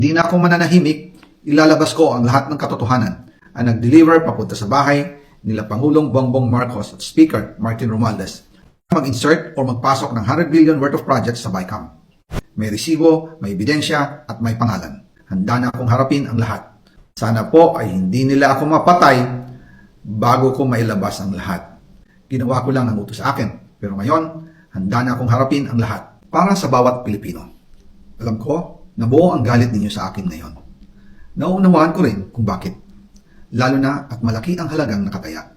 Di na ako mananahimik, ilalabas ko ang lahat ng katotohanan ang nag-deliver papunta sa bahay nila Pangulong Bongbong Marcos at Speaker Martin Romualdez mag-insert o magpasok ng 100 billion worth of projects sa BICAM. May resibo, may ebidensya at may pangalan. Handa na akong harapin ang lahat. Sana po ay hindi nila ako mapatay bago ko mailabas ang lahat. Ginawa ko lang ang utos sa akin. Pero ngayon, handa na akong harapin ang lahat para sa bawat Pilipino. Alam ko na buo ang galit ninyo sa akin ngayon. Nauunawaan ko rin kung bakit. Lalo na at malaki ang halagang nakataya.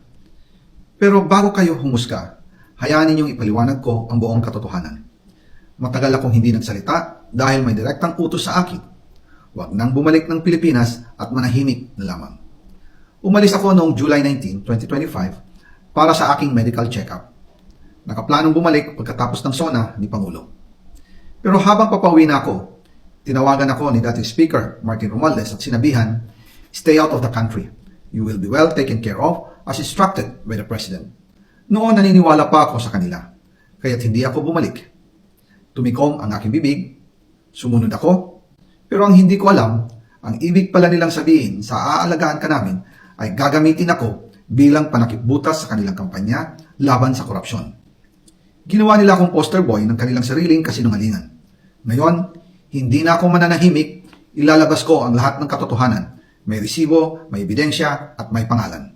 Pero bago kayo humusga, hayaan ninyong ipaliwanag ko ang buong katotohanan. Matagal akong hindi nagsalita dahil may direktang utos sa akin. Huwag nang bumalik ng Pilipinas at manahimik na lamang. Umalis ako noong July 19, 2025 para sa aking medical check-up. Nakaplanong bumalik pagkatapos ng SONA ni Pangulo. Pero habang papauwi na ako, tinawagan ako ni dating Speaker Martin Romualdez at sinabihan, "Stay out of the country. You will be well taken care of as instructed by the President." Noon naniniwala pa ako sa kanila, kaya't hindi ako bumalik. Tumikom ang aking bibig, sumunod ako, pero ang hindi ko alam, ang ibig pala nilang sabihin sa aalagaan ka namin ay gagamitin ako bilang panakipbutas sa kanilang kampanya laban sa korupsyon. Ginawa nila akong poster boy ng kanilang sariling kasinungalingan. Ngayon, hindi na ako mananahimik, ilalabas ko ang lahat ng katotohanan. May resibo, may ebidensya at may pangalan.